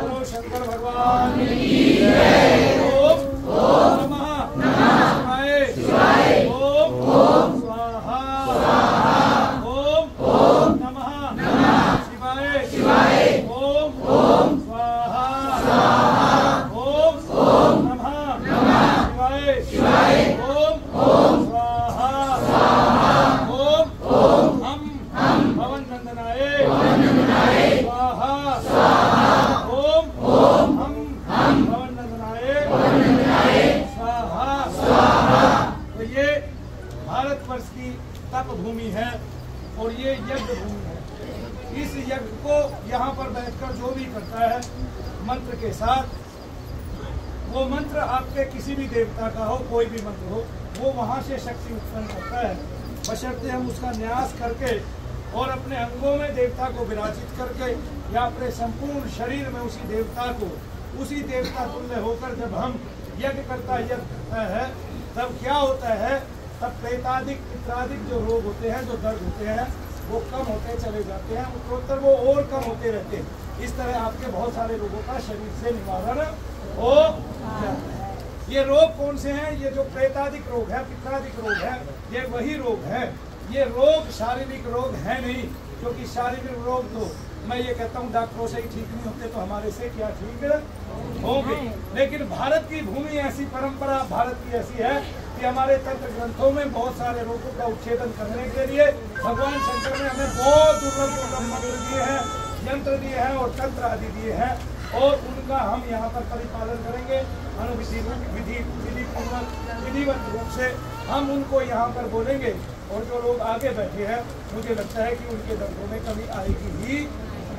बोलो शंकर भगवान की जय। ओम नमः शिवाय। ओम स्वाहा। ओम नमः शिवाय। ओम स्वाहा। ओम नमः शिवाय। ओम स्वाहा। ओम हम भवन नंदनाय स्वाहा। ओम हम भवन नंदनाय स्वाहा। तो ये भारतवर्ष की तप भूमि है और ये यज्ञ भूमि है। इस यज्ञ को यहाँ पर बैठकर जो भी करता है मंत्र के साथ, वो मंत्र आपके किसी भी देवता का हो, कोई भी मंत्र हो, वो वहाँ से शक्ति उत्पन्न करता है, बशर्ते हम उसका न्यास करके और अपने अंगों में देवता को विराजित करके या अपने संपूर्ण शरीर में उसी देवता को, उसी देवता तुल्य होकर जब हम यज्ञ करता है तब क्या होता है, तब प्रेतादिक पित्रादिक जो रोग होते हैं, जो दर्द होते हैं, वो कम होते चले जाते हैं, उत्तरोत्तर वो और कम होते रहते हैं। इस तरह आपके बहुत सारे रोगों का शरीर से निवारण हो जाता है। ये रोग कौन से हैं? ये जो प्रेतादिक रोग है, पित्रादिक रोग है, ये वही रोग है। ये रोग शारीरिक रोग है नहीं, क्योंकि शारीरिक रोग तो मैं ये कहता हूँ डॉक्टरों से ही ठीक नहीं होते, तो हमारे से क्या ठीक होंगे। लेकिन भारत की भूमि ऐसी, परंपरा भारत की ऐसी है कि हमारे तंत्र ग्रंथों में बहुत सारे रोगों का उच्छेदन करने के लिए भगवान शंकर ने हमें बहुत दुर्लभ मंत्र दिए हैं, यंत्र दिए हैं और तंत्र आदि दिए हैं, और उनका हम यहाँ पर परिपालन करेंगे विधिवत रूप से हम उनको यहाँ पर बोलेंगे। और जो लोग आगे बैठे हैं, मुझे लगता है कि उनके दर्दों में कमी आएगी ही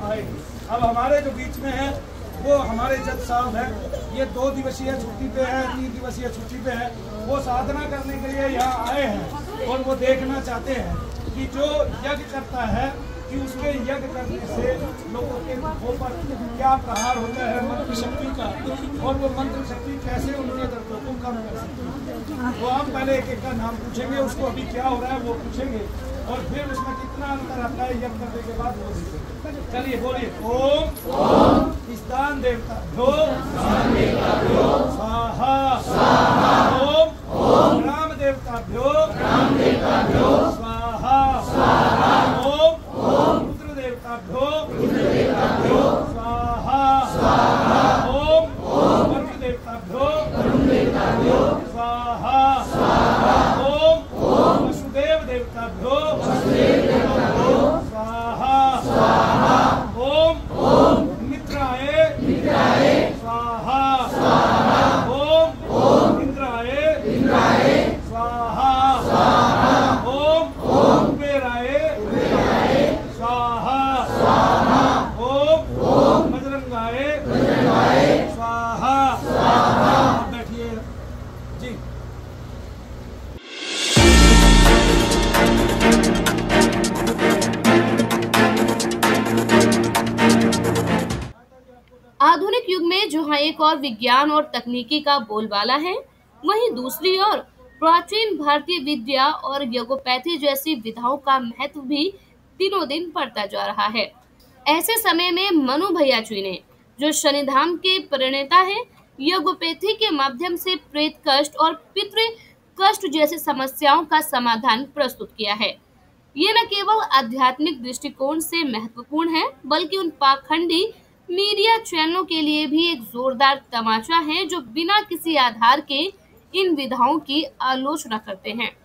आएगी। अब हमारे जो बीच में है वो हमारे जज साहब हैं, ये 2 दिवसीय छुट्टी पे है, 3 दिवसीय छुट्टी पे है। वो साधना करने के लिए यहाँ आए हैं और वो देखना चाहते हैं कि जो यज्ञ करता है कि उसके यज्ञ करने से लोगों के मुखों पर क्या प्रहार होता है मंत्र शक्ति का, और वो मंत्र शक्ति कैसे उनके दर्दों को कम कर सकती है। वो हम पहले एक एक का नाम पूछेंगे, उसको अभी क्या हो रहा है वो पूछेंगे, और फिर उसमें कितना अंतर आता है यज्ञ करने के बाद वो देखेंगे। चलिए बोलिए। ओम इष्टान देवताभ्यो स्वाहा। ओम ग्राम देवताभ्यो स्वाहा। ओम रुद्र देवताभ्यो स्वाहा। ओम वरुण देवताभ्यो स्वाहा। ओम वसुदेव देवताभ्यो स्वाहा। ओम मित्राय स्वाहा। ओम इंद्राय स्वाहा। ओम कुबेराय स्वाहा। ओम बजरंगाय स्वाहा। बैठिए जी। आधुनिक युग में जहाँ एक और विज्ञान और तकनीकी का बोलबाला है, वहीं दूसरी ओर प्राचीन भारतीय विद्या और योगोपैथी जैसी विधाओं का महत्व भी दिनों दिन बढ़ता जा रहा है। ऐसे समय में मनु भैया जी ने, जो शनिधाम के प्रणेता हैं, योगोपैथी के माध्यम से प्रेत कष्ट और पितृ कष्ट जैसी समस्याओं का समाधान प्रस्तुत किया है। ये न केवल आध्यात्मिक दृष्टिकोण से महत्वपूर्ण है, बल्कि उन पाखंडी मीडिया चैनलों के लिए भी एक जोरदार तमाचा है जो बिना किसी आधार के इन विधाओं की आलोचना करते हैं।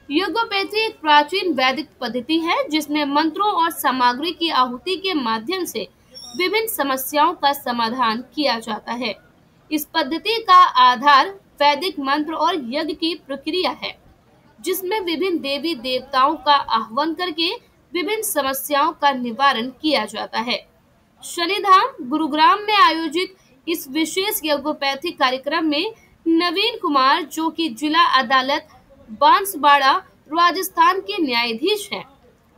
योगोपैथी एक प्राचीन वैदिक पद्धति है जिसमें मंत्रों और सामग्री की आहुति के माध्यम से विभिन्न समस्याओं का समाधान किया जाता है। इस पद्धति का आधार वैदिक मंत्र और यज्ञ की प्रक्रिया है, जिसमें विभिन्न देवी देवताओं का आह्वान करके विभिन्न समस्याओं का निवारण किया जाता है। शनिधाम गुरुग्राम में आयोजित इस विशेष योगोपैथी कार्यक्रम में नवीन कुमार, जो कि जिला अदालत बांसवाड़ा राजस्थान के न्यायाधीश हैं,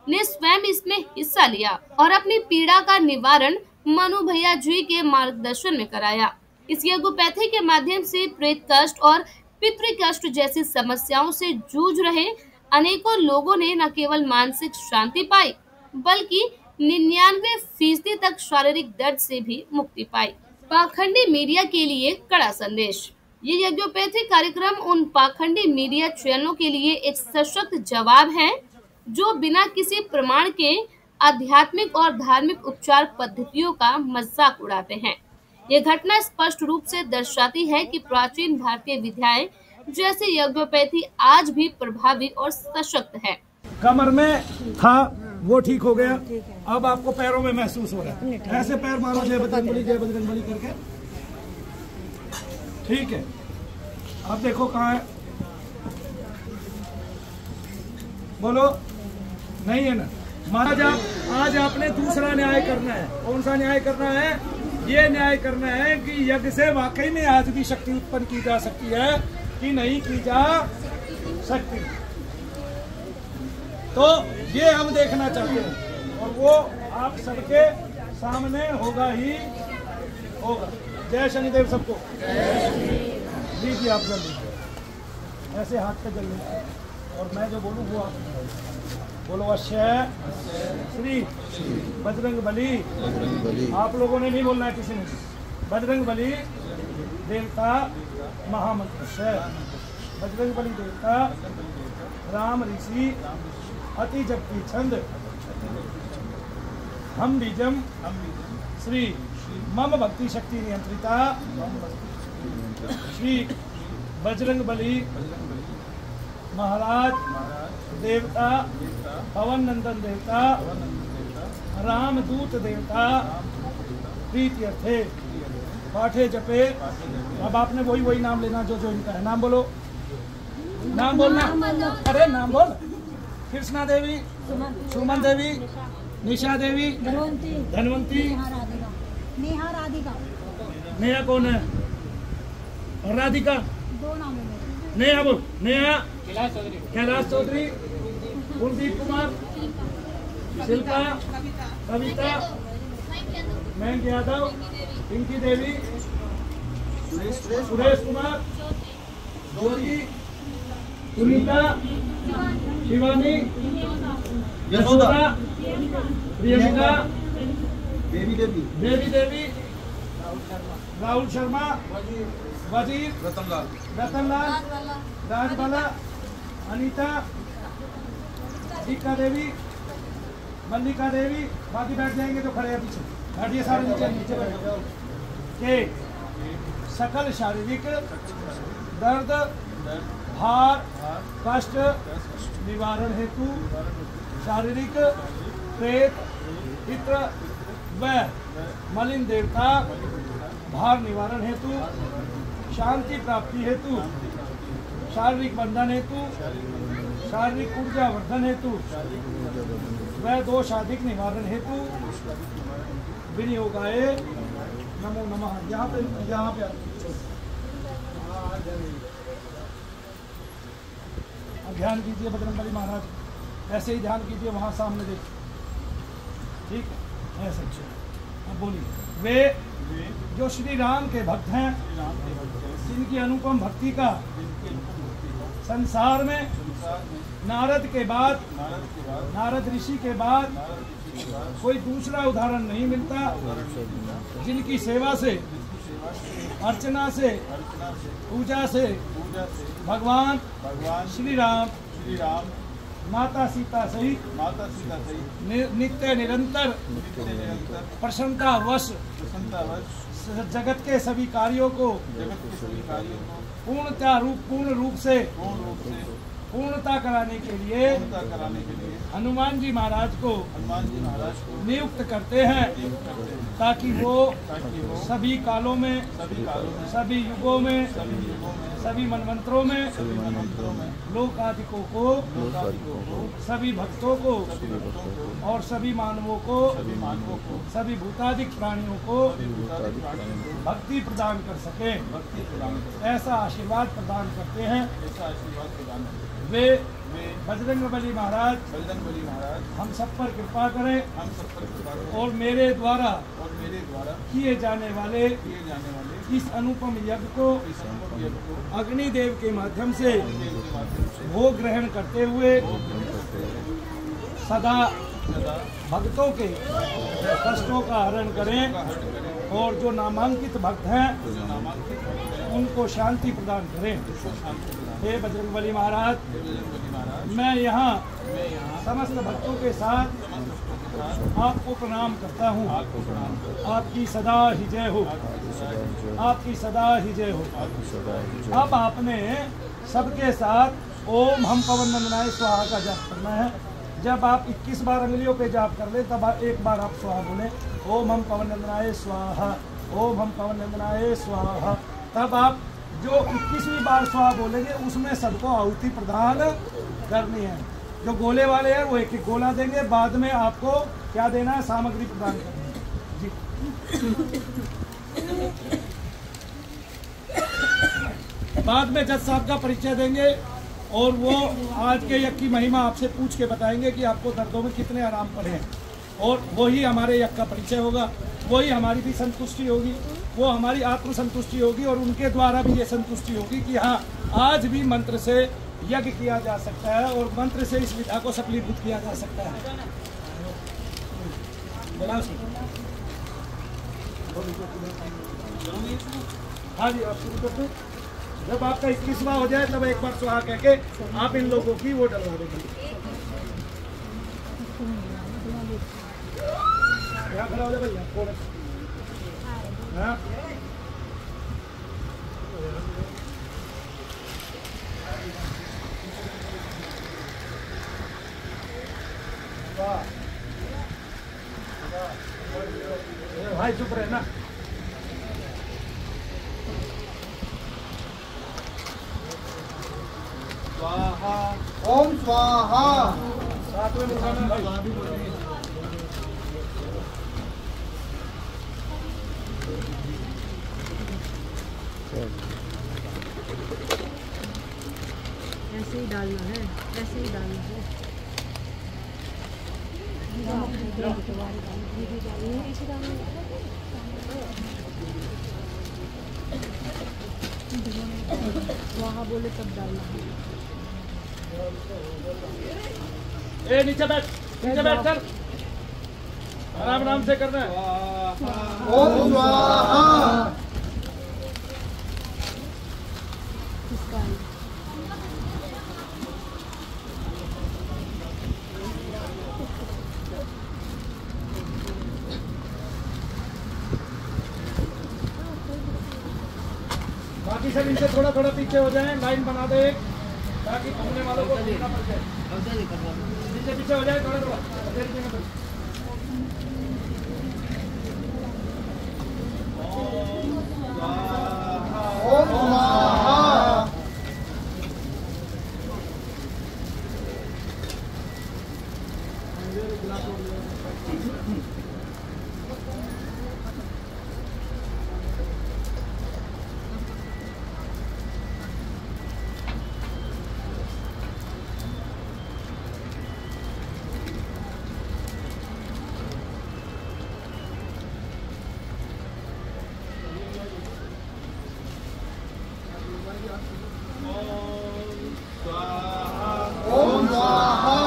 ने स्वयं इसमें हिस्सा लिया और अपनी पीड़ा का निवारण मनु भैया जी के मार्गदर्शन में कराया। इस योगोपैथी के माध्यम से प्रेत कष्ट और पितृ कष्ट जैसी समस्याओं से जूझ रहे अनेकों लोगों ने न केवल मानसिक शांति पाई, बल्कि 99% तक शारीरिक दर्द से भी मुक्ति पाई। पाखंडी मीडिया के लिए कड़ा संदेश। ये यज्ञोपैथी कार्यक्रम उन पाखंडी मीडिया चैनलों के लिए एक सशक्त जवाब है जो बिना किसी प्रमाण के आध्यात्मिक और धार्मिक उपचार पद्धतियों का मजाक उड़ाते हैं। ये घटना स्पष्ट रूप से दर्शाती है कि प्राचीन भारतीय विद्याएं जैसे यज्ञोपैथी आज भी प्रभावी और सशक्त है। कमर में था वो ठीक हो गया, अब आपको पैरों में महसूस हो रहा है। ऐसे पैर मारो जय बजरंगबली करके, ठीक है। अब देखो कहाँ है, बोलो नहीं है ना। महाराज आज आपने दूसरा न्याय करना है। कौन सा न्याय करना है? ये न्याय करना है कि यज्ञ से वाकई में आज भी शक्ति उत्पन्न की जा सकती है कि नहीं की जा सकती। तो ये हम देखना चाहते हैं और वो आप सबके सामने होगा ही होगा। जय शनिदेव सबको। लीजिए आप जल्दी ऐसे हाथ पे जल लीजिए और मैं जो बोलूँ वो आप बोलो। अश्य श्री बजरंगबली। आप लोगों ने नहीं बोलना है किसी ने। बजरंगबली देवता महामंत्र। बजरंगबली देवता राम ऋषि अति जपती छंद हम बीजम श्री मम भक्ति शक्ति नियंत्रिता श्री बजरंगबली महाराज देवता पवन नंदन देवता रामदूत देवता प्रीति अर्थे पाठे जपे। अब आपने वही नाम लेना जो इनका है। नाम बोलो, नाम बोलना। अरे नाम बोल। कृष्णा देवी, सुमन देवी, निशा देवी, धनवंती, नेहा राधिका। नेहा कौन है? और राधिका? दो नाम है। नेहा बोल। नेहा कैलाश चौधरी, कुलदीप कुमार, शिल्पा, कविता, मयंक यादव, पिंकी देवी, सुरेश कुमार, ज्योति, सुनीता, शिवानी, यशोदा, प्रियंका, देवी देवी, राहुल शर्मा, वजीर, रतनलाल, राजबाला, अनीता, टीका देवी, मल्लिका देवी। बाकी बैठ जाएंगे तो खड़े हैं पीछे। बैठिए सारे नीचे के सकल शारीरिक दर्द भार कष्ट निवारण हेतु शारीरिक प्रेत पित्र व मलिन देवता भार निवारण हेतु शांति प्राप्ति हेतु शारीरिक बंधन हेतु शारीरिक ऊर्जा वर्धन हेतु व दोषाधिक निवारण हेतु विनियोगाय नमो नमः। यहाँ पे ध्यान कीजिए बजरंगबली महाराज, ऐसे ही ध्यान कीजिए वहाँ सामने देखिए, ठीक है ऐसे। अब बोलिए। वे जो श्री राम के भक्त हैं, जिनकी अनुपम भक्ति का संसार में नारद के बाद, नारद ऋषि के बाद कोई दूसरा उदाहरण नहीं मिलता, जिनकी सेवा से, अर्चना से, पूजा से भगवान श्री राम माता सीता सहित नित्य निरंतर प्रसन्नतावश जगत के सभी कार्यों को पूर्ण रूप से पूर्णता कराने के लिए हनुमान जी महाराज को नियुक्त करते हैं, ताकि वो सभी कालों में, सभी युगों में, सभी मनमंत्रों में लोकाधिकों को, सभी भक्तों को और सभी मानवों को, सभी भूतादिक प्राणियों को भक्ति प्रदान कर सके, ऐसा आशीर्वाद प्रदान करते हैं। वे बजरंगबली महाराज हम सब पर कृपा करें और मेरे द्वारा किए जाने वाले इस अनुपम यज्ञ को अग्निदेव के माध्यम से भोग ग्रहण करते हुए सदा भक्तों के कष्टों का हरण करें और जो नामांकित भक्त हैं उनको शांति प्रदान करें। हे बजरंगबली महाराज, मैं यहाँ समस्त भक्तों के साथ आपको प्रणाम करता हूँ। आपकी सदा ही जय हो, आपकी सदा ही जय हो। अब आपने सबके साथ ओम हम पवन नंदनाय स्वाहा का जाप करना है। जब आप 21 बार अंगुलियों पे जाप कर ले तब एक बार आप स्वाहा बोले, ओम हम पवन नंदनाय स्वाहा, ओम हम पवन नंदनाय स्वाहा। तब आप जो 21वीं बार स्वाहा बोलेंगे उसमें सबको आहुति प्रदान करनी है। जो गोले वाले हैं वो एक एक गोला देंगे, बाद में आपको क्या देना है, सामग्री प्रदान करनी है जी। बाद में जज साहब का परिचय देंगे और वो आज के यज्ञ की महिमा आपसे पूछ के बताएंगे कि आपको दर्दों में कितने आराम पड़े हैं, और वही हमारे यज्ञ का परिचय होगा, वही हमारी भी संतुष्टि होगी, वो हमारी आत्म संतुष्टि होगी और उनके द्वारा भी ये संतुष्टि होगी कि हाँ आज भी मंत्र से यज्ञ किया जा सकता है और मंत्र से इस विधा को सफलीभूत किया जा सकता है। हाँ जी, आप शुरू करते हैं। जब आपका 21वां हो जाए तब एक बार स्वाहा कह के आप इन लोगों की वो डलवा देंगे। यहाँ खड़ा हो जाए भैया। हाँ? भाई चुप रहे ना। स्वाहा ओम स्वाहा। साथ में मुखाना भाई। ऐसे ही डालना है, ऐसे ही डालना है। वहाँ बोले तब डालना है। ए नीचे बैठ कर आराम से करना है। ओम स्वाहा। किसका है? बाकी सब इनसे थोड़ा थोड़ा पीछे हो जाएं, लाइन बना दे एक, ताकि घूमने वालों को देखना पड़ जाए। पीछे पीछे हो जाए थोड़ा थोड़ा। ओम स्वाहा। ओम स्वाहा।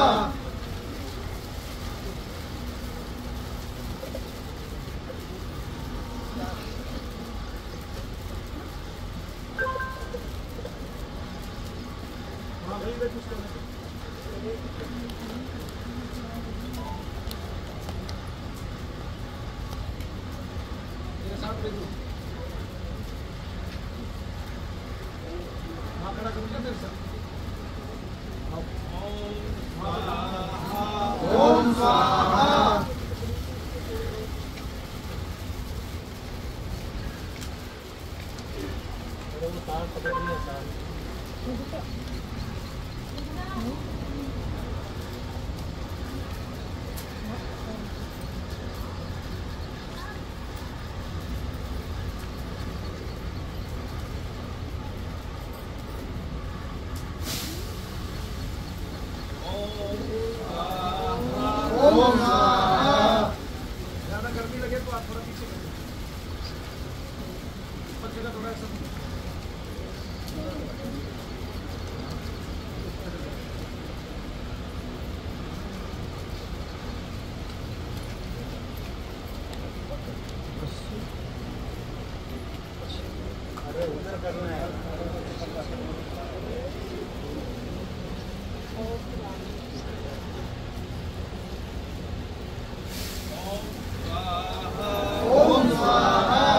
ओम स्वाहा। ओम स्वाहा। ज्यादा गर्मी लगे तो आप थोड़ा पीछे करें। ऊपर जगह थोड़ा सा ओम स्वाहा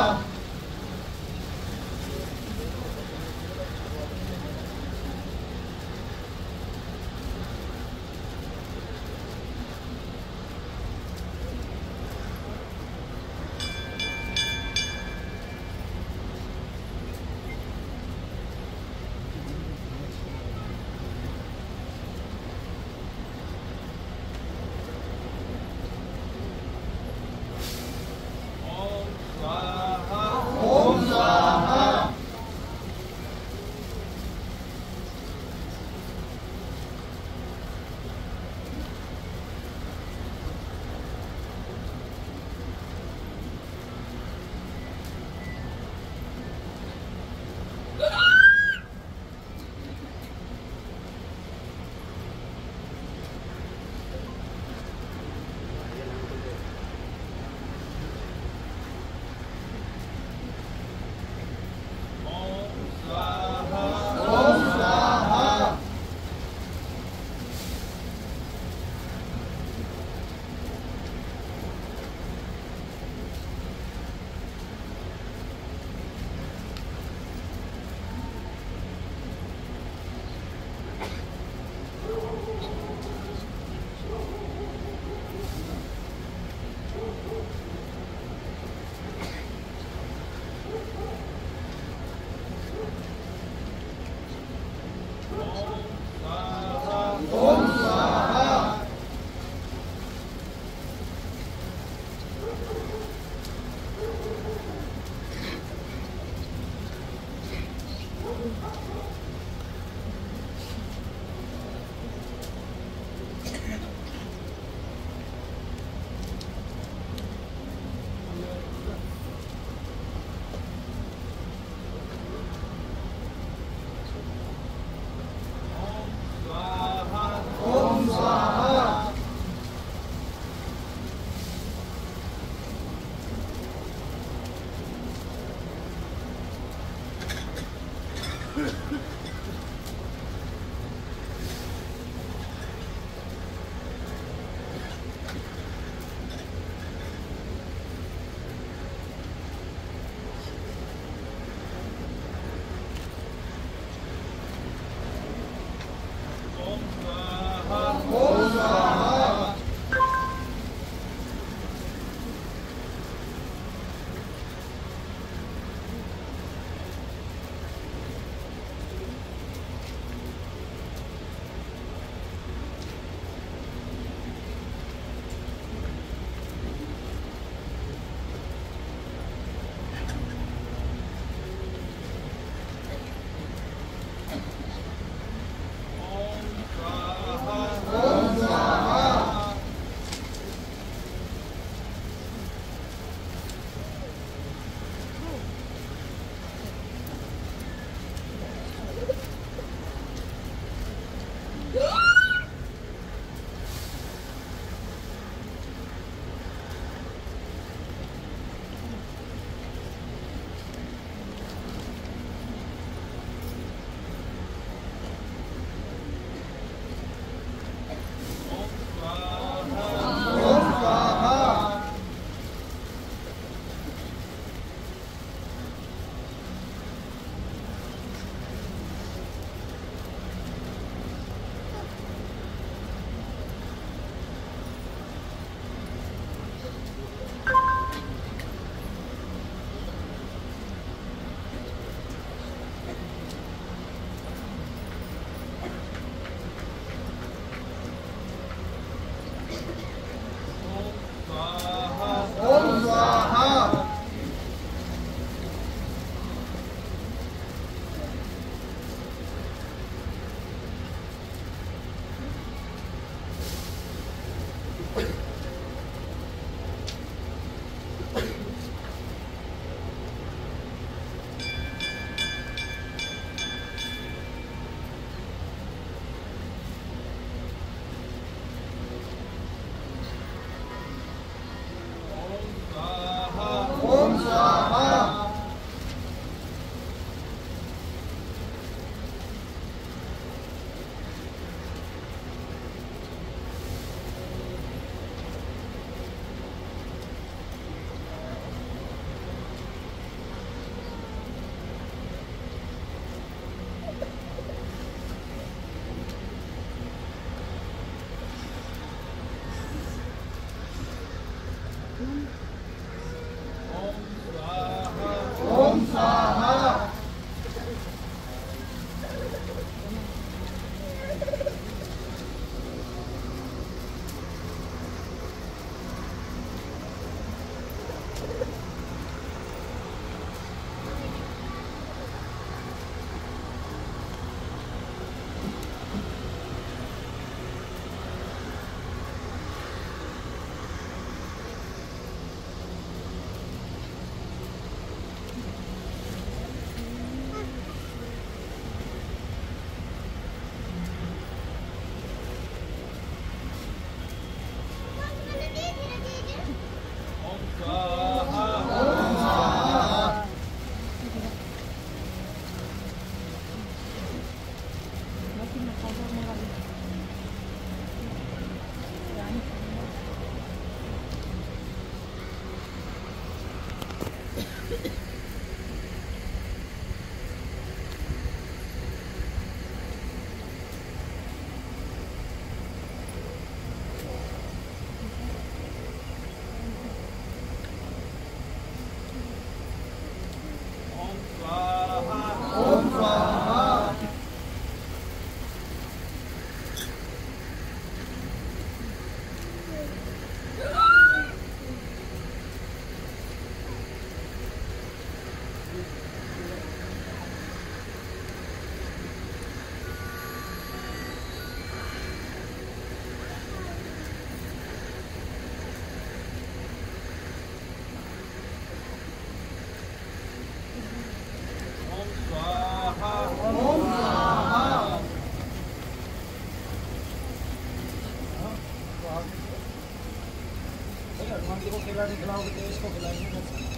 अकेला नहीं खिलाओगे तो इसको खिलाएंगे।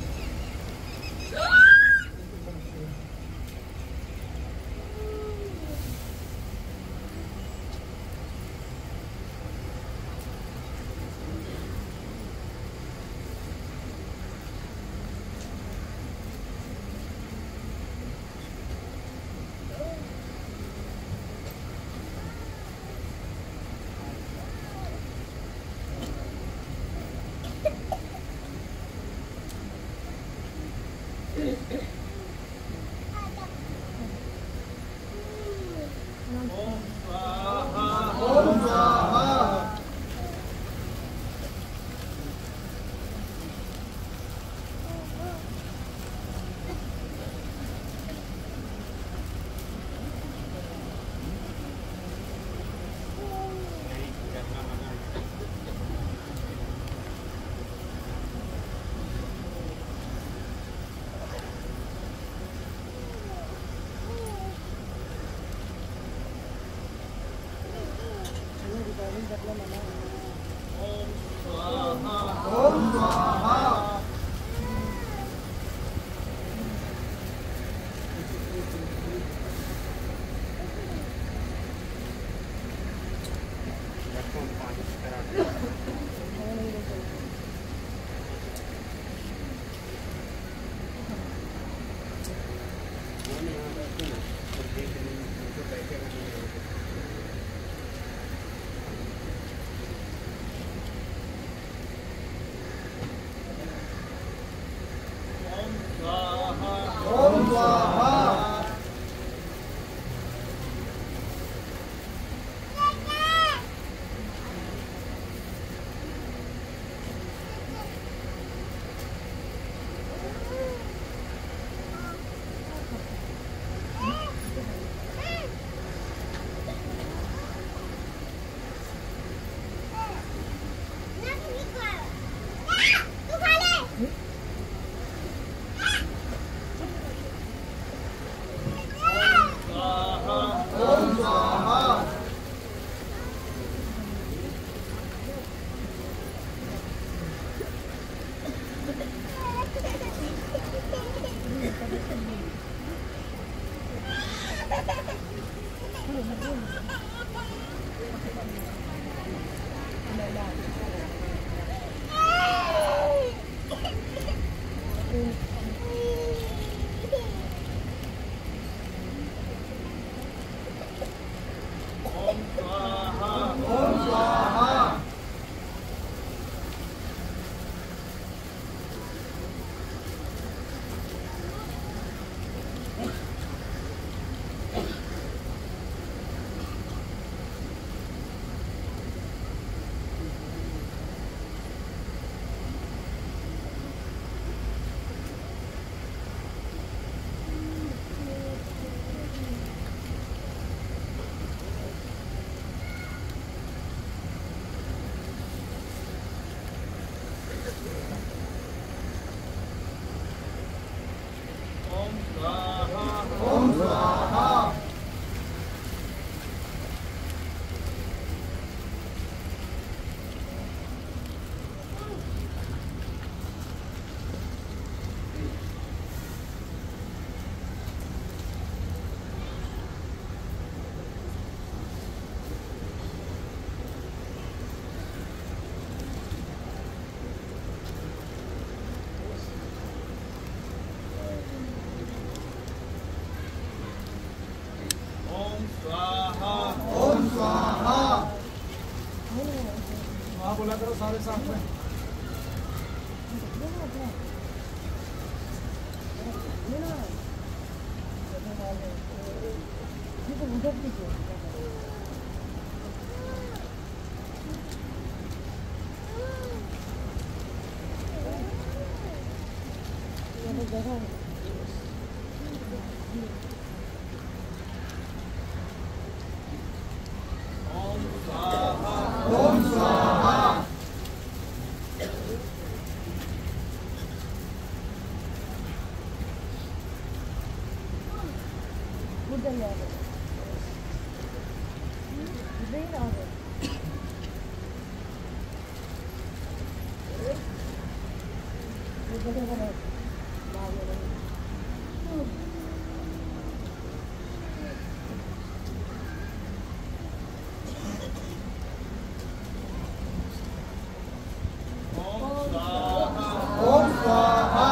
बोला करो सारे साथ में। ओम स्वाहा। ओम स्वाहा।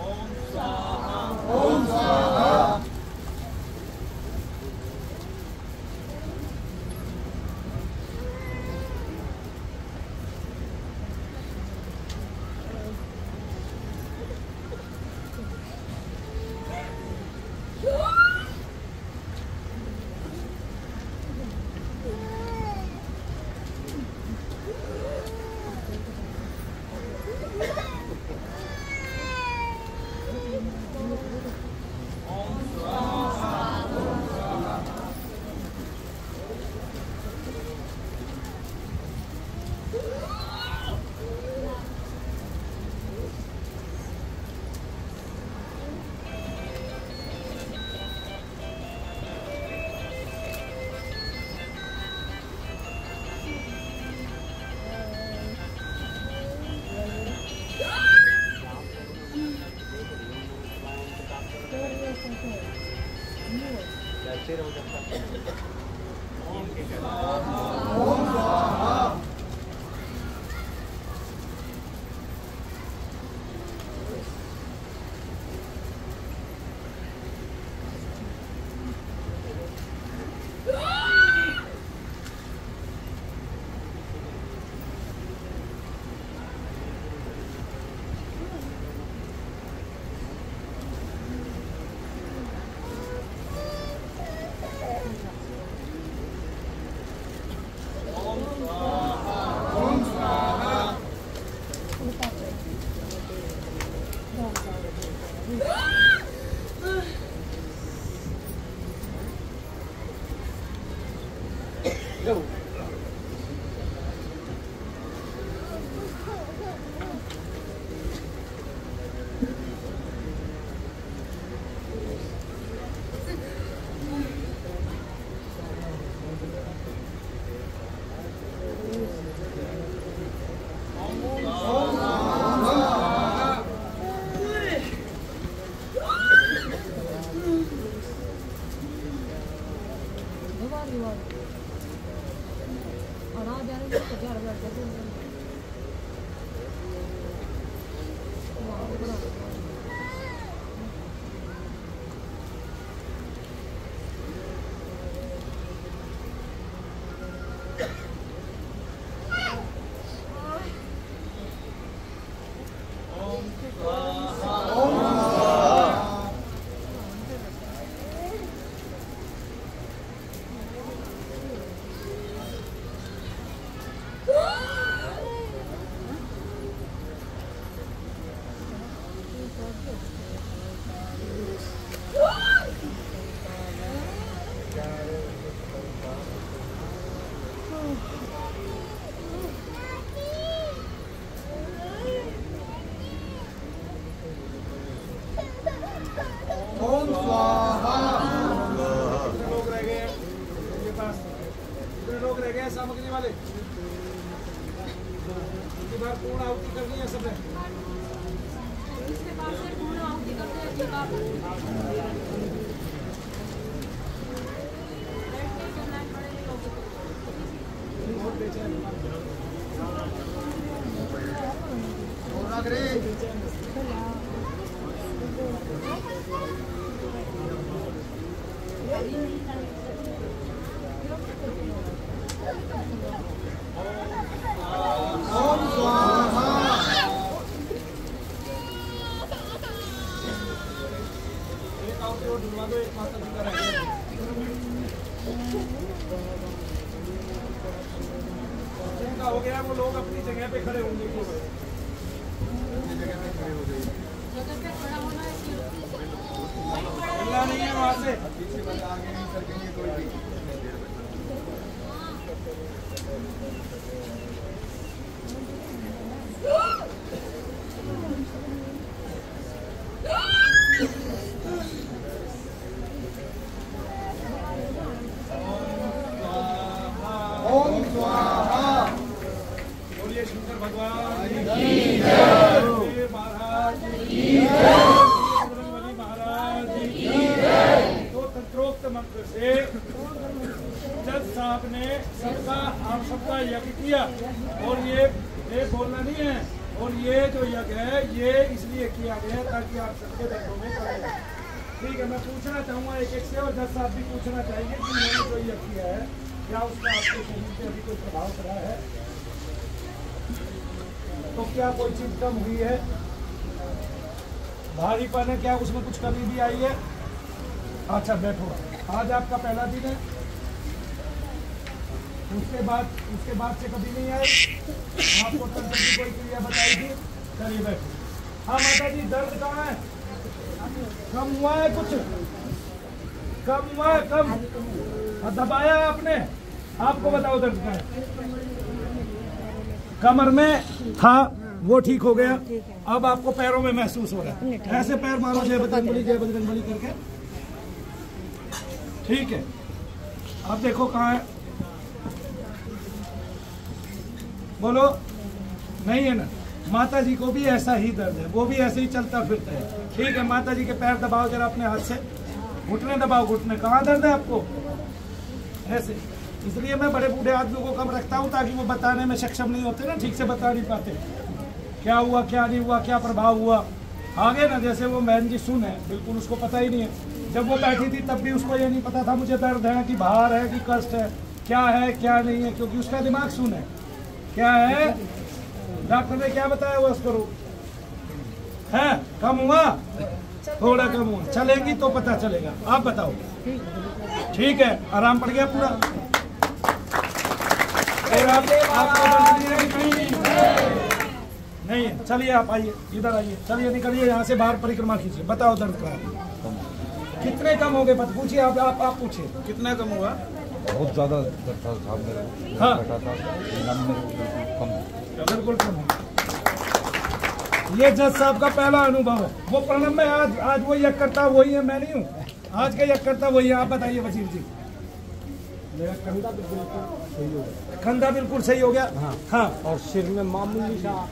ओम स्वाहा। ओम स्वाहा। ओम स्वाहा। ओम स्वाहा। कितने लोग रह गए हैं इनके पास? कितने लोग रह गए हैं सामग्री वाले? इनकी बार पूर्ण आहुति करनी है सबने। उनका हो गया, वो लोग अपनी जगह पे खड़े होंगे। मिलना नहीं है वहाँ से। ओम स्वाहा। बोलिए शंकर भगवान की जय, महाराज की जय, बजरंगबली महाराज की जय। तो तंत्रोक्त मंत्र से जज साहब ने सबका यज्ञ किया, और ये बोलना नहीं है। और ये जो यज्ञ है ये इसलिए किया गया ताकि आप सबके दर्दों में करें। ठीक है, मैं पूछना चाहूँगा एक एक से, और जज साहब भी पूछना चाहेंगे कि मैंने जो यज्ञ किया है क्या उसका आपके शरीर पे अभी कोई प्रभाव पड़ा है? तो क्या कोई चीज कम हुई है? भारीपन है क्या? उसमें कुछ कमी भी आई है? अच्छा बैठो। आज आपका पहला दिन है, उसके बाद से कभी नहीं आए? आपको तंत्र की कोई क्रिया बताई थी? चलिए बैठो। हाँ माता जी, दर्द कहाँ है? कम हुआ है? कुछ कम हुआ है? कम दबाया आपने? आपको बताओ दर्द कहाँ है? कमर में था, वो ठीक हो गया। अब आपको पैरों में महसूस हो रहा है। ऐसे पैर मारो, जय बजरंगबली करके। ठीक है, अब देखो कहाँ है, बोलो। नहीं है ना? माता जी को भी ऐसा ही दर्द है, वो भी ऐसे ही चलता फिरता है। ठीक है, माता जी के पैर दबाओ जरा अपने हाथ से, घुटने दबाओ। घुटने कहाँ दर्द है आपको? ऐसे। इसलिए मैं बड़े बूढ़े आदमियों को कम रखता हूँ ताकि वो बताने में सक्षम नहीं होते ना, ठीक से बता नहीं पाते क्या हुआ क्या नहीं हुआ, क्या प्रभाव हुआ आगे ना। जैसे वो बहन जी सुन है, बिल्कुल उसको पता ही नहीं है। जब वो बैठी थी तब भी उसको ये नहीं पता था मुझे दर्द है कि भार है कि कष्ट है, क्या है क्या नहीं है, क्योंकि उसका दिमाग सुन है। क्या है? डॉक्टर ने क्या बताया वो करो। है कम हुआ? थोड़ा कम हुआ, चलेगी तो पता चलेगा। आप बताओ। ठीक है, आराम पड़ गया पूरा? आपको दर्द नहीं है कि नहीं है? चलिए आप आइए, इधर आइए, चलिए निकलिए यहाँ से बाहर, परिक्रमा कीजिए। बताओ दर्द का कितने कम हो गए? पूछिए आप पूछिए कितना कम हुआ? बहुत ज्यादा दर्द था साहब मेरे। हाँ, बिल्कुल कम है। ये जज साहब का पहला अनुभव है। वो प्रणब में आज वो यज्ञ करता वही है, मैं नहीं हूँ। आज का यज्ञ करता वही है। आप बताइए वजीर जी। मेरा कंधा बिल्कुल सही हो गया। कंधा बिल्कुल सही हो गया? हाँ, हाँ। और सिर में मामूली सा।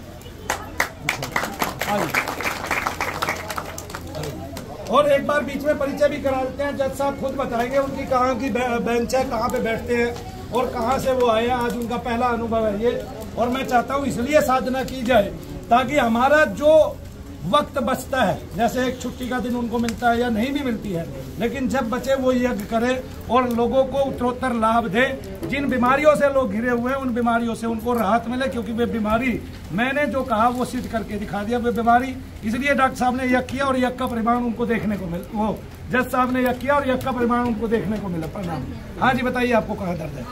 और एक बार बीच में परिचय भी करा देते हैं, जज साहब खुद बताएंगे उनकी कहाँ की बेंच है, कहाँ पे बैठते हैं और कहाँ से वो आए हैं। आज उनका पहला अनुभव है ये, और मैं चाहता हूँ इसलिए साधना की जाए ताकि हमारा जो वक्त बचता है, जैसे एक छुट्टी का दिन उनको मिलता है या नहीं भी मिलती है, लेकिन जब बचे वो यज्ञ करें और लोगों को उत्तरोत्तर लाभ दे। जिन बीमारियों से लोग घिरे हुए हैं उन बीमारियों से उनको राहत मिले, क्योंकि वे बीमारी मैंने जो कहा वो सिद्ध करके दिखा दिया। वे बीमारी इसलिए डॉक्टर साहब ने यज्ञ किया और यज्ञ का परिमाण उनको देखने को मिला। वो जज साहब ने यज्ञ किया और यज्ञ का परिमाण उनको देखने को मिला। प्रणाम। हाँ जी, बताइए आपको कहाँ दर्द है?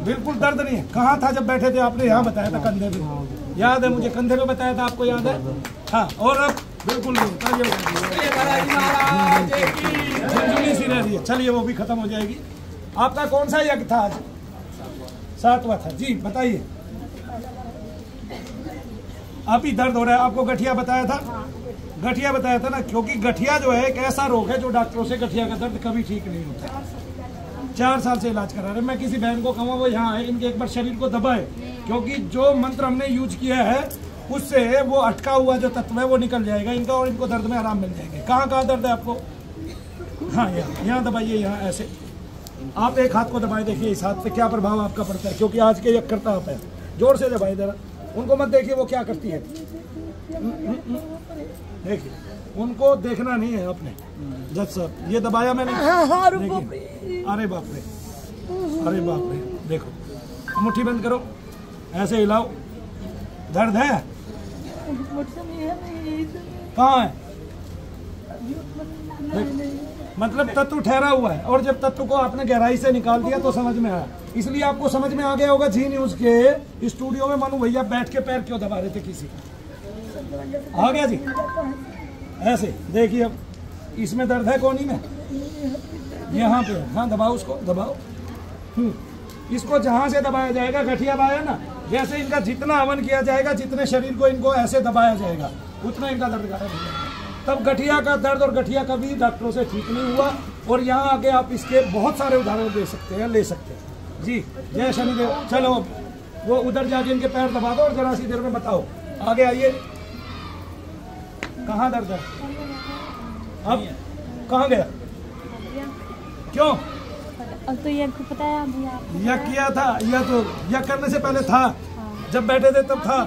बिल्कुल दर्द नहीं है। कहाँ था जब बैठे थे? आपने यहाँ बताया था कंधे पे, याद है मुझे, कंधे पे बताया था, आपको याद है? हाँ, और अब बिल्कुल नहीं, झुंझुनी सी रह रही है। चलिए वो भी खत्म हो जाएगी। आपका कौन सा यज्ञ था आज? 7वां था जी, बताइए। आप ही दर्द हो रहा है? आपको गठिया बताया था? गठिया बताया था ना, क्योंकि गठिया जो है एक ऐसा रोग है जो डॉक्टरों से गठिया का दर्द कभी ठीक नहीं होता। 4 साल से इलाज करा रहे। मैं किसी बहन को कहूँगा वो यहाँ है, इनके एक बार शरीर को दबाए, क्योंकि जो मंत्र हमने यूज किया है उससे वो अटका हुआ जो तत्व है वो निकल जाएगा इनका, और इनको दर्द में आराम मिल जाएंगे। कहाँ कहाँ दर्द है आपको? हाँ, यहाँ दबाइए, यहाँ ऐसे। आप एक हाथ को दबाए, देखिए इस हाथ पे क्या प्रभाव आपका पड़ता है, क्योंकि आज के यज्ञ करता आप है। जोर से दबाए जरा, उनको मत देखिए वो क्या करती है। देखिए, उनको देखना नहीं है आपने। जज साहब ये दबाया मैंने, देखिए। अरे बाप रे, अरे बाप रे, देखो मुट्ठी बंद करो, ऐसे हिलाओ। दर्द है? कहाँ है? मतलब तत्व ठहरा हुआ है, और जब तत्व को आपने गहराई से निकाल दिया तो समझ में आया। इसलिए आपको समझ में आ गया होगा जी न्यूज के स्टूडियो में मनु भैया बैठ के पैर क्यों दबा रहे थे किसी का। आ गया जी। ऐसे देखिए, अब इसमें दर्द है कोनी में, यहाँ पे। हाँ दबाओ, उसको दबाओ। इसको जहाँ से दबाया जाएगा, गठिया बाया ना, जैसे इनका जितना हवन किया जाएगा, जितने शरीर को इनको ऐसे दबाया जाएगा, उतना इनका दर्द गायब हो जाएगा। तब गठिया का दर्द और गठिया का भी डॉक्टरों से ठीक नहीं हुआ। और यहाँ आगे आप इसके बहुत सारे उदाहरण दे सकते हैं, ले सकते हैं जी। जय शनिदेव। चलो वो उधर जाके इनके पैर दबा दो और जरा सी देर में बताओ। आगे आइए, कहाँ दर्द है? अब कहाँ गया? क्यों? अब तो ये पता है अभी आप यह किया था, यह तो यह करने से पहले था, जब बैठे थे तब था।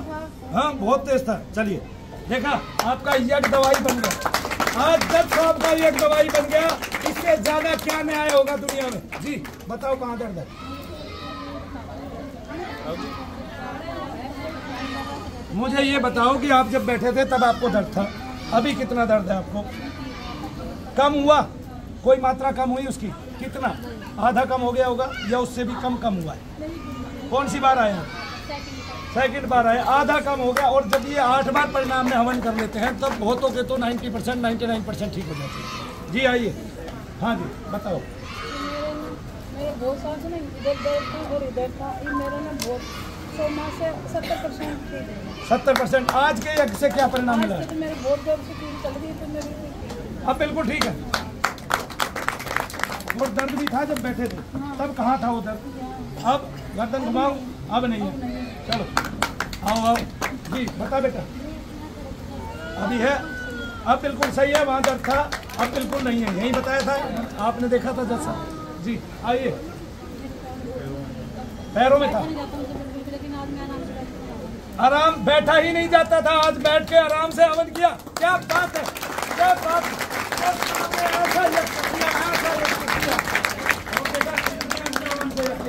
हाँ बहुत तेज था। चलिए देखा, आपका यज्ञ दवाई बन गया। आज जब साहब का यज्ञ दवाई बन गया, इससे ज्यादा क्या न्याय होगा दुनिया में जी। बताओ कहाँ दर्द है? मुझे ये बताओ कि आप जब बैठे थे तब आपको दर्द था, अभी कितना दर्द है आपको? कम हुआ? कोई मात्रा कम हुई उसकी? कितना? आधा कम हो गया होगा या उससे भी कम हुआ है? कौन सी बार आए हैं? सेकंड बार आए, आधा कम हो गया। और जब ये 8 बार परिणाम में हवन कर लेते हैं तब बहुतों के तो 90% 99% ठीक हो जाते हैं जी। आइए। हाँ जी बताओ। मेरे बहुत साल से ना इधर दर्द था और इधर था, ये मेरा ना बहुत 100 माह से 70% ठीक है। 70%। आज के यज्ञ से क्या परिणाम मिला? तो मेरे बहुत देर से ठीक चल रही है, तो मेरी अब बिल्कुल ठीक है। और दर्द भी था जब बैठे थे, तब कहाँ था वो दर्द? अब गर्दन घुमाओ, अब नहीं है। चलो आओ आओ जी। बता बेटा, अभी है? अब बिल्कुल सही है। वहाँ दर्द था, अब बिल्कुल नहीं है। यही बताया था आपने, देखा था जैसा जी। आइए। पैरों में था, आराम बैठा ही नहीं जाता था, आज बैठ के आराम से हवन किया। क्या बात है, क्या बात है।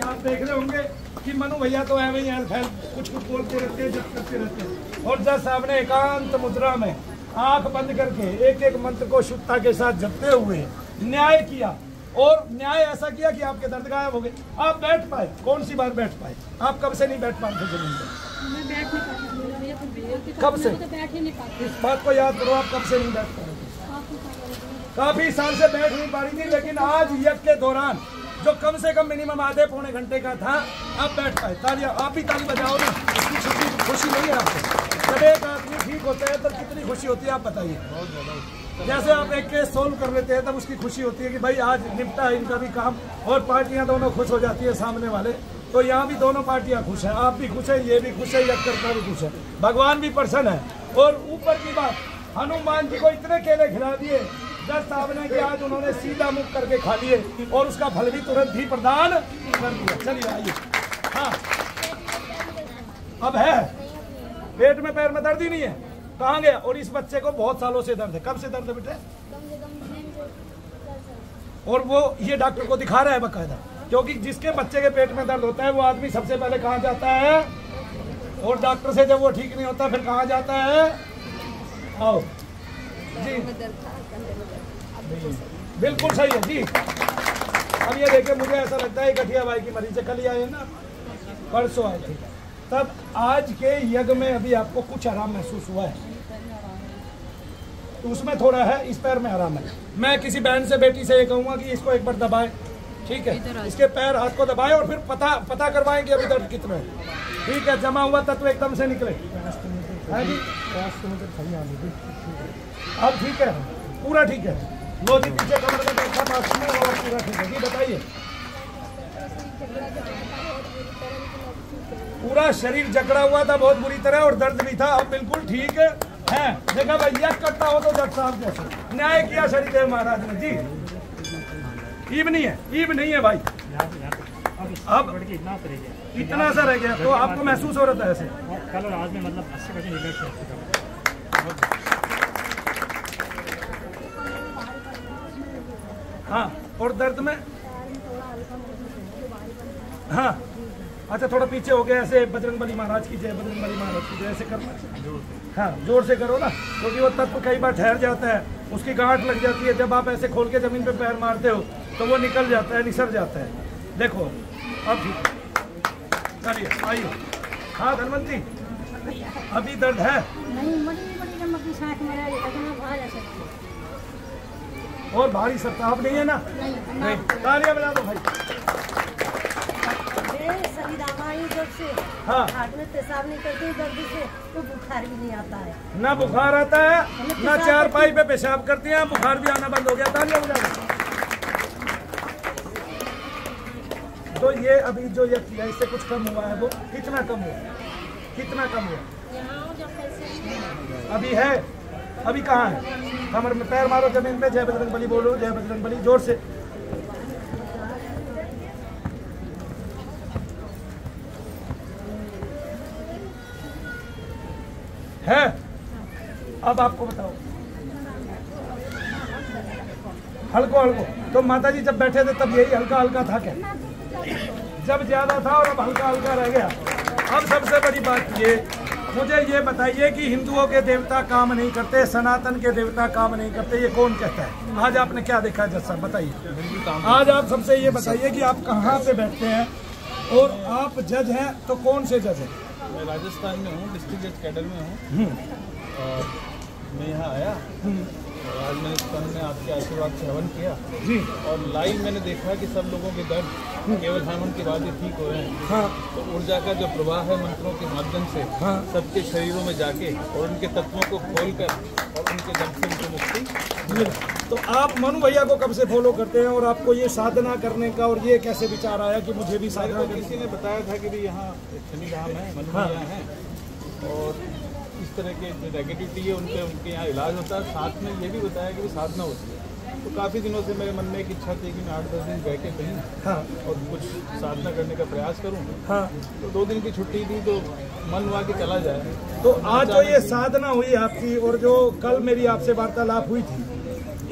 आप देख रहे होंगे कि मनु भैया तो है वही कुछ बोलते रहते हैं, जब करते रहते हैं। और जब साहब ने एकांत मुद्रा में आंख बंद करके एक एक मंत्र को शुद्धता के साथ जपते हुए न्याय किया, और न्याय ऐसा किया कि आपके दर्द गायब हो गए। आप बैठ पाए। कौन सी बार बैठ पाए? आप कब से नहीं बैठ पाते जमीन पर? मैं बैठ नहीं पाती। कब से? तो बैठ ही नहीं पाती। इस बात को याद करो, आप कब से नहीं बैठ पा रहे थे? काफी साल से बैठ नहीं पा रही थी, लेकिन आज यज्ञ के दौरान जो कम से कम मिनिमम आधे पौने घंटे का था, आप बैठ पाए। तालियां, आप भी ताली बजाओ ना। इसकी खुशी नहीं है आपको? जब एक आदमी ठीक होता है तो कितनी खुशी होती है आप बताइए। जैसे आप एक केस सोल्व कर लेते हैं तब उसकी खुशी होती है कि भाई आज निपटा है इनका भी काम, और पार्टियां दोनों खुश हो जाती है सामने वाले। तो यहाँ भी दोनों पार्टियां खुश हैं, आप भी खुश है, ये भी खुश है, यज्ञकर्ता भी खुश है, भगवान भी प्रसन्न है। और ऊपर की बात, हनुमान जी को इतने केले खिला दिए जज साहब ने कि आज उन्होंने सीधा मुख करके खा लिए, और उसका फल भी तुरंत ही प्रदान कर दिया। चलिए आइए। हाँ अब है, पेट में पैर में दर्द ही नहीं है, कहाँ गया? और इस बच्चे को बहुत सालों से दर्द है। कब से दर्द है बेटे? और वो ये डॉक्टर को दिखा रहा है बाकायदा, क्योंकि जिसके बच्चे के पेट में दर्द होता है वो आदमी सबसे पहले कहाँ जाता है? और डॉक्टर से जब वो ठीक नहीं होता फिर कहाँ जाता है? आओ जी, बिल्कुल सही है जी। अब ये देखिए, मुझे ऐसा लगता है गठिया भाई की मरीज से कल ही आए ना, परसों आए थे, तब आज के यज्ञ में अभी आपको कुछ आराम महसूस हुआ है? तो उसमें थोड़ा है, इस पैर में आराम है। मैं किसी बहन से बेटी से ये कहूँगा कि इसको एक बार दबाए, ठीक है? इसके पैर हाथ को दबाए और फिर पता करवाएं कि अभी दर्द कितना है, ठीक है? जमा हुआ तत्व एकदम से निकले। अब ठीक है, पूरा ठीक है। लो जी, पीछे कमर का दर्द था, मास्टर में, और पूरा ठीक है जी। बताइए। पूरा शरीर जकड़ा हुआ था बहुत बुरी तरह, और दर्द भी था, अब बिल्कुल ठीक है। देखा भाई, यज्ञ करता हो तो जज साहब जैसे न्याय किया शनिदेव महाराज ने जी। ईब नहीं है, ईब नहीं है भाई। अब इतना सा रह गया, तो आपको महसूस हो रहा था ऐसे? कल और आज में मतलब 80% रिलैक्स। हाँ, और दर्द में? हाँ अच्छा, थोड़ा पीछे हो गया, ऐसे बजरंगबली महाराज की जय, बजरंगबली महाराज की जय, ऐसे करना। हाँ जोर से करो ना, क्योंकि वो तत्व कई बार ठहर जाता है उसकी गांठ लग जाती है। जब आप ऐसे खोल के जमीन पे पैर मारते हो तो वो निकल जाता है, निसर जाता है। देखो अब ठीक, चलिए आइए। हाँ धनवंती, अभी दर्द है और भारी सप्ताह नहीं है ना? नहीं। तालियां बजा दो भाई। हाँ, में पेशाब नहीं करती दर्द से, तो बुखार भी नहीं आता है। ना बुखार आता है ना चारपाई पे पेशाब करती हैं, बुखार भी आना बंद हो गया। तालियां बजा दो। तो ये अभी जो ये किया इससे कुछ कम हुआ है? वो कितना कम हुआ? कितना कम हुआ? अभी है? अभी कहाँ है? कमर में पैर मारो जमीन पे, जय बजरंग बली बोलो, जय बजरंग बली जोर से। है? अब आपको बताओ, हल्को हल्को। तो माता जी जब बैठे थे तब यही हल्का हल्का था क्या? जब ज्यादा था और अब हल्का हल्का रह गया। अब सबसे बड़ी बात ये, मुझे ये बताइए कि हिंदुओं के देवता काम नहीं करते, सनातन के देवता काम नहीं करते, ये कौन कहता है? आज आपने क्या देखा जज साहब, बताइए। आज आप सबसे ये बताइए कि आप कहाँ पे बैठते हैं और आप जज हैं तो कौन से जज हैं? मैं राजस्थान में हूँ, डिस्ट्रिक्ट जज कैडर में हूँ और मैं यहाँ आया और आज मैंने स्तन में आपके आशीर्वाद से हवन किया जी। और लाइव मैंने देखा कि सब लोगों के दर्द केवल हवन के बाद ही ठीक हो रहे हैं। हाँ। तो ऊर्जा का जो प्रवाह है मंत्रों के माध्यम से हाँ। सबके शरीरों में जाके और उनके तत्वों को खोलकर और उनके दर्द से उनको मुक्ति। तो आप मनु भैया को कब से फॉलो करते हैं और आपको ये साधना करने का और ये कैसे विचार आया कि मुझे भी साधना करनी? किसी ने बताया था कि भी यहाँ शनि धाम है, मनु भैया हैं और इस तरह के जो नेगेटिविटी है उनके यहाँ इलाज होता है। साथ में ये भी बताया कि भी साधना होती है। तो काफ़ी दिनों से मेरे मन में एक इच्छा थी कि मैं 8-10 दिन रह के कहीं हाँ। और कुछ साधना करने का प्रयास करूँ। हाँ। तो 2 दिन की छुट्टी थी तो मन हुआ कि चला जाए। तो आज जो ये साधना हुई आपकी और जो कल मेरी आपसे वार्तालाप हुई थी,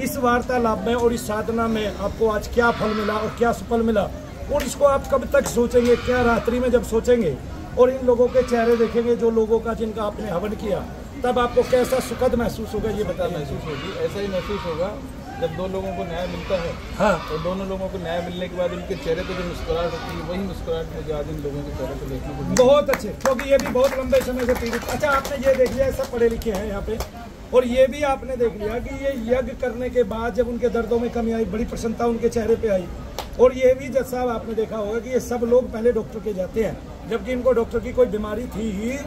इस वार्तालाप में और इस साधना में आपको आज क्या फल मिला और क्या सुफल मिला और इसको आप कब तक सोचेंगे? क्या रात्रि में जब सोचेंगे और इन लोगों के चेहरे देखेंगे जो लोगों का जिनका आपने हवन किया, तब आपको कैसा सुखद महसूस होगा? ये बता महसूस होगी, ऐसा ही महसूस होगा जब 2 लोगों को न्याय मिलता है। हाँ। और दोनों लोगों को न्याय मिलने के बाद उनके चेहरे पे जो मुस्कुराहट होती है, वही मुस्कुराहट मुझे आज इन लोगों के चेहरे पे देखने को मिली। बहुत अच्छे, क्योंकि ये भी बहुत लंबे समय से पीड़ित। अच्छा, आपने ये देख लिया, सब पढ़े लिखे हैं यहाँ पे, और ये भी आपने देख लिया कि ये यज्ञ करने के बाद जब उनके दर्दों में कमी आई, बड़ी प्रसन्नता उनके चेहरे पे आई। और ये भी जज साहब आपने देखा होगा कि ये सब लोग पहले डॉक्टर के जाते हैं, जबकि इनको डॉक्टर की कोई बीमारी थी ही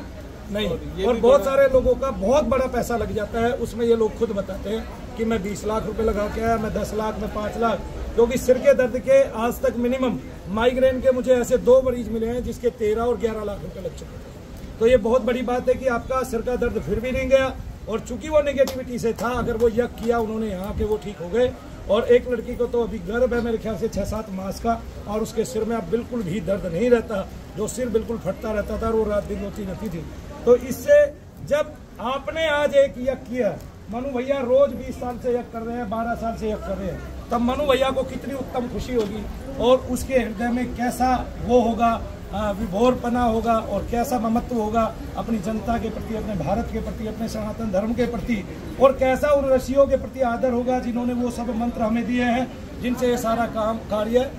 नहीं। और बहुत सारे लोगों का बहुत बड़ा पैसा लग जाता है उसमें। ये लोग खुद बताते हैं कि मैं 20 लाख रुपए लगा के आया, मैं 10 लाख, मैं 5 लाख। क्योंकि सिर के दर्द के आज तक मिनिमम माइग्रेन के मुझे ऐसे 2 मरीज मिले हैं जिसके 13 और 11 लाख रुपए लग चुके थे। तो ये बहुत बड़ी बात है कि आपका सिर का दर्द फिर भी नहीं गया। और चूंकि वो नेगेटिविटी से था, अगर वो यज्ञ किया उन्होंने यहाँ के, वो ठीक हो गए। और एक लड़की को तो अभी गर्भ है मेरे ख्याल से 6-7 मास का, और उसके सिर में अब बिल्कुल भी दर्द नहीं रहता, जो सिर बिल्कुल फटता रहता था और वो रात दिन रोती रहती थी। तो इससे जब आपने आज एक यज्ञ किया, मनु भैया रोज 20 साल से यज्ञ कर रहे हैं, 12 साल से यज्ञ कर रहे हैं, तब मनु भैया को कितनी उत्तम खुशी होगी और उसके हृदय में कैसा वो होगा, विभोरपना होगा और कैसा ममत्व होगा अपनी जनता के प्रति, अपने भारत के प्रति, अपने सनातन धर्म के प्रति, और कैसा उन ऋषियों के प्रति आदर होगा जिन्होंने वो सब मंत्र हमें दिए हैं, जिनसे ये सारा काम कार्य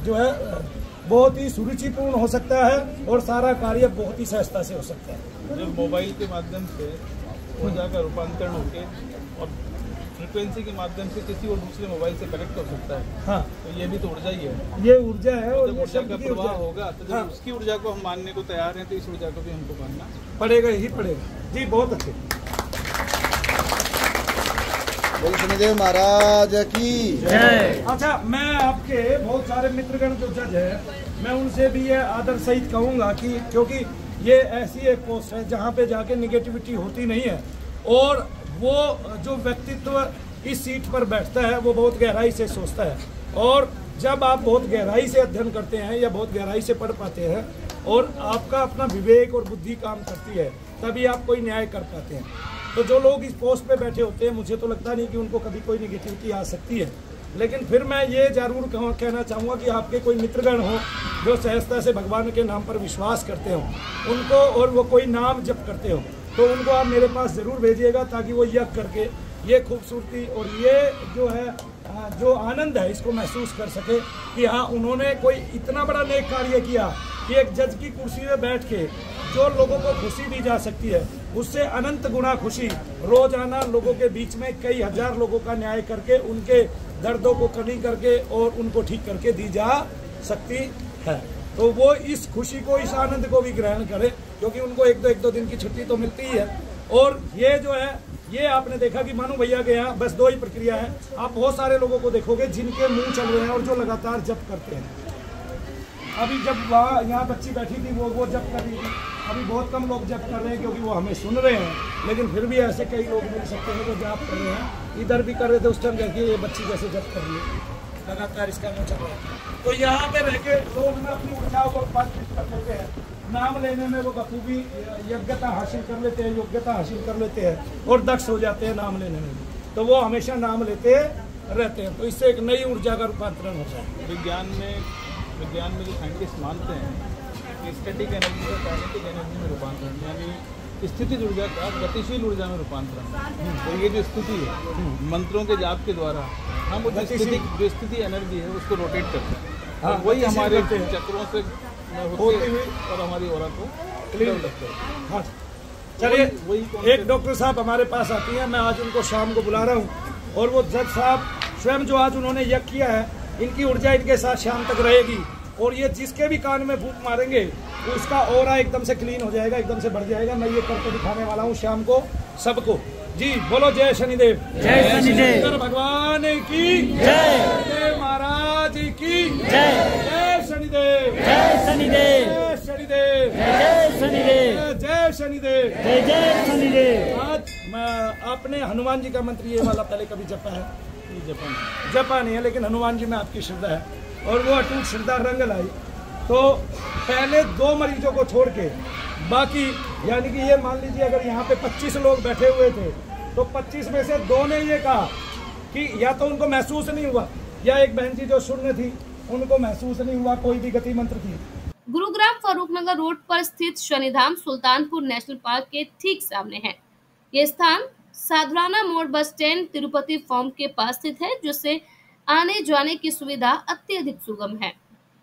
जो है बहुत ही सुरुचिपूर्ण हो सकता है और सारा कार्य बहुत ही सहजता से हो सकता है। जब मोबाइल के माध्यम से ऊर्जा का रूपांतरण होके और फ्रिक्वेंसी के माध्यम से किसी और दूसरे मोबाइल से कनेक्ट हो सकता है। हाँ। तो ये भी तो ऊर्जा ही है। ये ऊर्जा है और जब ऊर्जा का प्रवाह होगा तो जब हाँ। उसकी ऊर्जा को हम मानने को तैयार हैं तो इस ऊर्जा को भी हमको मानना पड़ेगा ही पड़ेगा। जी बहुत अच्छे। बोल शनिदेव महाराज की जय। अच्छा, मैं आपके बहुत सारे मित्रगण जो जज है, मैं उनसे भी ये आदर सहित कहूँगा कि क्योंकि ये ऐसी एक पोस्ट है जहाँ पे जाके निगेटिविटी होती नहीं है और वो जो व्यक्तित्व इस सीट पर बैठता है वो बहुत गहराई से सोचता है। और जब आप बहुत गहराई से अध्ययन करते हैं या बहुत गहराई से पढ़ पाते हैं और आपका अपना विवेक और बुद्धि काम करती है, तभी आप कोई न्याय कर पाते हैं। तो जो लोग इस पोस्ट पे बैठे होते हैं, मुझे तो लगता नहीं कि उनको कभी कोई निगेटिविटी आ सकती है। लेकिन फिर मैं ये जरूर कहना चाहूँगा कि आपके कोई मित्रगण हो जो सहजता से भगवान के नाम पर विश्वास करते हो उनको, और वो कोई नाम जप करते हो, तो उनको आप मेरे पास ज़रूर भेजिएगा ताकि वो यज्ञ करके ये खूबसूरती और ये जो है जो आनंद है इसको महसूस कर सके कि हाँ उन्होंने कोई इतना बड़ा नेक कार्य किया कि एक जज की कुर्सी में बैठ के जो लोगों को खुशी दी जा सकती है उससे अनंत गुना खुशी रोजाना लोगों के बीच में कई हजार लोगों का न्याय करके उनके दर्दों को कमी करके और उनको ठीक करके दी जा सकती है। तो वो इस खुशी को, इस आनंद को भी ग्रहण करें, क्योंकि उनको एक दो दिन की छुट्टी तो मिलती ही है। और ये जो है ये आपने देखा कि मानो भैया के यहाँ बस 2 ही प्रक्रिया है। आप बहुत सारे लोगों को देखोगे जिनके मुंह चल रहे हैं और जो लगातार जप करते हैं। अभी जब वहाँ यहाँ बच्ची बैठी थी वो जप कर रही थी। अभी बहुत कम लोग जप कर रहे हैं क्योंकि वो हमें सुन रहे हैं, लेकिन फिर भी ऐसे कई लोग मिल सकते हैं जो जप कर रहे हैं। इधर भी कर रहे थे उस टाइम, देखिए ये बच्ची कैसे जप कर रही है, लगातार इसका मुँह चल रहा है। तो यहाँ पे रह के लोग ना अपनी ऊर्जाओं को बातचीत कर लेते हैं, नाम लेने में वो बखूबी योग्यता हासिल कर लेते हैं और दक्ष हो जाते हैं नाम लेने में। तो वो हमेशा नाम लेते रहते हैं, तो इससे एक नई ऊर्जा का रूपांतरण होता है। विज्ञान में जो साइंटिस्ट मानते हैं कि स्टैटिक एनर्जी का काइनेटिक एनर्जी में रूपांतरण, यानी स्थितिज ऊर्जा का गतिशील ऊर्जा में रूपांतरण। तो ये जो स्थिति है मंत्रों के जाप के द्वारा हम वो जो स्थिति एनर्जी है उसको रोटेट करते हैं। हाँ, वही हमारे चक्रों से होती हुई और हमारी औरत को क्लीन करते हैं। हाँ, चलिए एक डॉक्टर साहब हमारे पास आती हैं, मैं आज उनको शाम को बुला रहा हूँ। और वो जज साहब स्वयं जो आज उन्होंने यज्ञ किया है, इनकी ऊर्जा इनके साथ शाम तक रहेगी और ये जिसके भी कान में फूंक मारेंगे तो उसका ऑरा एकदम से क्लीन हो जाएगा, एकदम से बढ़ जाएगा। मैं ये करके दिखाने वाला हूँ शाम को सबको। जी बोलो जय शनिदेव, जय शनिदेव, शंकर भगवान की जय, महाराज की जय, जय शनिदेव, जय शनिदेव, जय शनिदेव, जय शनिदेव, जय शनिदेव, जय जय शनिदेव। आज मैं अपने हनुमान जी का मंत्र ये वाला पहले कभी जपा है? जपा नहीं है, लेकिन हनुमान जी में आपकी श्रद्धा है और वो अटूट श्रद्धा रंग लाई। तो पहले 2 मरीजों को छोड़ के बाकी, यानी कि ये मान लीजिए अगर यहाँ पे 25 लोग बैठे हुए थे तो 25 में से 2 ने ये कहा कि या तो उनको महसूस नहीं हुआ, या एक बहन जी जो शून्य थी उनको महसूस नहीं हुआ कोई भी गति मंत्र थी। गुरुग्राम फारूकनगर रोड पर स्थित शनिधाम सुल्तानपुर नेशनल पार्क के ठीक सामने है। ये स्थान साधुराना मोड़ बस स्टैंड तिरुपति फॉर्म के पास स्थित है, जिससे आने जाने की सुविधा अत्यधिक सुगम है।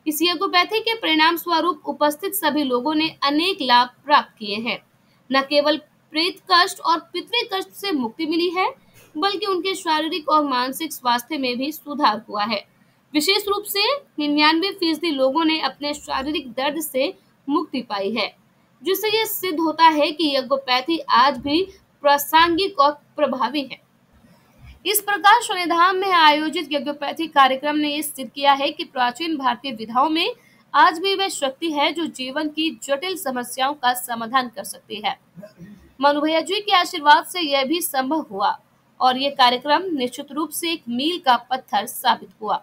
इस यज्ञोपैथी के परिणाम स्वरूप उपस्थित सभी लोगों ने अनेक लाभ प्राप्त किए हैं। न केवल प्रेत कष्ट और पितृ कष्ट से मुक्ति मिली है, बल्कि उनके शारीरिक और मानसिक स्वास्थ्य में भी सुधार हुआ है। विशेष रूप से 99% लोगों ने अपने शारीरिक दर्द से मुक्ति पाई है, जिससे यह सिद्ध होता है कि यज्ञोपैथी आज भी प्रासंगिक और प्रभावी है। इस प्रकार शनिधाम में आयोजित यज्ञोपैथी कार्यक्रम ने यह सिद्ध किया है कि प्राचीन भारतीय विधाओं में आज भी वह शक्ति है जो जीवन की जटिल समस्याओं का समाधान कर सकती है। मनु भैया जी के आशीर्वाद से यह भी संभव हुआ और ये कार्यक्रम निश्चित रूप से एक मील का पत्थर साबित हुआ।